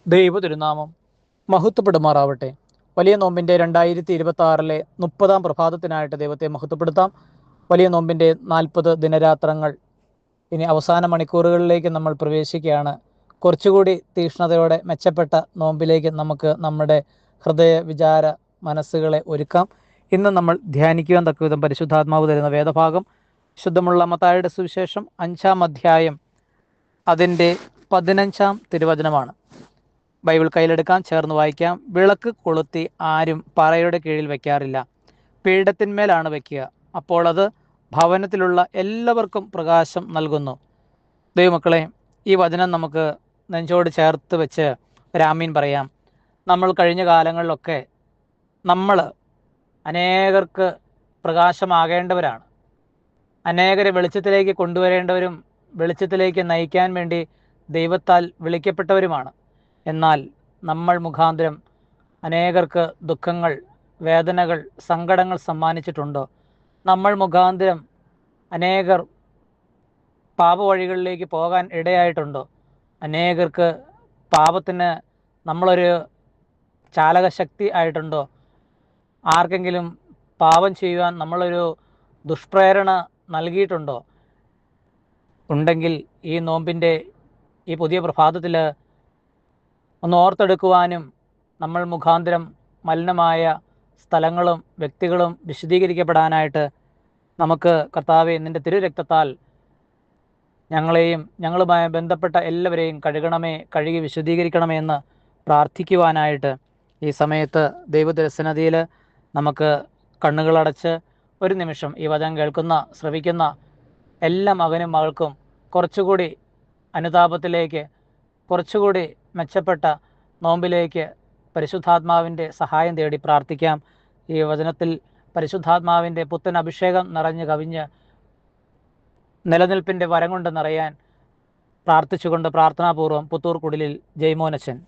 ദൈവ തിരുനാമം മഹത്വപ്പെടുമാറാവട്ടെ. വലിയ നോമ്പിൻ്റെ 2026 30-ാം പ്രഭാതത്തിനായിട്ട് ദൈവത്തെ മഹത്വപ്പെടുത്താം. വലിയ നോമ്പിൻ്റെ 40 ദിനരാത്രങ്ങൾ ഇനി അവസാന മണിക്കൂറുകളിലേക്ക് നമ്മൾ പ്രവേശിക്കുകയാണ്. കുറച്ചുകൂടി തീക്ഷ്ണതയോടെ മെച്ചപ്പെട്ട നോമ്പിലേക്ക് നമുക്ക് നമ്മുടെ ഹൃദയ വിചാര മനസ്സുകളെ ഒരുക്കാം. ഇന്ന് നമ്മൾ ധ്യാനിക്കുവാൻ തക്കവിധം പരിശുദ്ധാത്മാവ് തരുന്ന വേദഭാഗം ശുദ്ധമുള്ള മത്തായിയുടെ സുവിശേഷം 5-ാം അധ്യായം അതിൻ്റെ 15-ാം തിരുവചനമാണ്. ബൈബിൾ കയ്യിലെടുക്കാം, ചേർന്ന് വായിക്കാം. വിളക്ക് കൊളുത്തി ആരും പറയുടെ കീഴിൽ വയ്ക്കാറില്ല, പീഠത്തിന്മേലാണ് വയ്ക്കുക. അപ്പോൾ അത് ഭവനത്തിലുള്ള എല്ലാവർക്കും പ്രകാശം നൽകുന്നു. ദൈവമക്കളെ, ഈ വചനം നമുക്ക് നെഞ്ചോട് ചേർത്ത് വെച്ച് ഒരാമീൻ പറയാം. നമ്മൾ കഴിഞ്ഞ കാലങ്ങളിലൊക്കെ നമ്മൾ അനേകർക്ക് പ്രകാശമാകേണ്ടവരാണ്. അനേകരെ വെളിച്ചത്തിലേക്ക് കൊണ്ടുവരേണ്ടവരും വെളിച്ചത്തിലേക്ക് നയിക്കാൻ വേണ്ടി ദൈവത്താൽ വിളിക്കപ്പെട്ടവരുമാണ്. എന്നാൽ നമ്മൾ മുഖാന്തരം അനേകർക്ക് ദുഃഖങ്ങൾ, വേദനകൾ, സങ്കടങ്ങൾ സമ്മാനിച്ചിട്ടുണ്ടോ? നമ്മൾ മുഖാന്തരം അനേകർ പാപവഴികളിലേക്ക് പോകാൻ ഇടയായിട്ടുണ്ടോ? അനേകർക്ക് പാപത്തിന് നമ്മളൊരു ചാലകശക്തി ആയിട്ടുണ്ടോ? ആർക്കെങ്കിലും പാപം ചെയ്യുവാൻ നമ്മളൊരു ദുഷ്പ്രേരണ നൽകിയിട്ടുണ്ടോ? ഉണ്ടെങ്കിൽ ഈ നോമ്പിൻ്റെ ഈ പുതിയ പ്രഭാതത്തിൽ ഒന്ന് ഓർത്തെടുക്കുവാനും നമ്മൾ മുഖാന്തരം മലിനമായ സ്ഥലങ്ങളും വ്യക്തികളും വിശദീകരിക്കപ്പെടാനായിട്ട് നമുക്ക് കർത്താവേ, നിൻ്റെ തിരുരക്തത്താൽ ഞങ്ങളെയും ഞങ്ങളുമായി ബന്ധപ്പെട്ട എല്ലാവരെയും കഴുകി വിശദീകരിക്കണമേ എന്ന് പ്രാർത്ഥിക്കുവാനായിട്ട് ഈ സമയത്ത് ദൈവദർശനതയിൽ നമുക്ക് കണ്ണുകളടച്ച് ഒരു നിമിഷം ഈ വചനം കേൾക്കുന്ന, ശ്രവിക്കുന്ന എല്ലാ മകനും മകൾക്കും കുറച്ചുകൂടി അനുതാപത്തിലേക്ക്, കുറച്ചുകൂടി മെച്ചപ്പെട്ട നോമ്പിലേക്ക് പരിശുദ്ധാത്മാവിൻ്റെ സഹായം തേടി പ്രാർത്ഥിക്കാം. ഈ വചനത്തിൽ പരിശുദ്ധാത്മാവിൻ്റെ പുത്തൻ അഭിഷേകം നിറഞ്ഞു കവിഞ്ഞ് നിലനിൽപ്പിൻ്റെ വരം കൊണ്ട് നിറയാൻ പ്രാർത്ഥിച്ചുകൊണ്ട് പ്രാർത്ഥനാപൂർവ്വം പുത്തൂർ കുടിലിൽ ജയ്മോനച്ചൻ.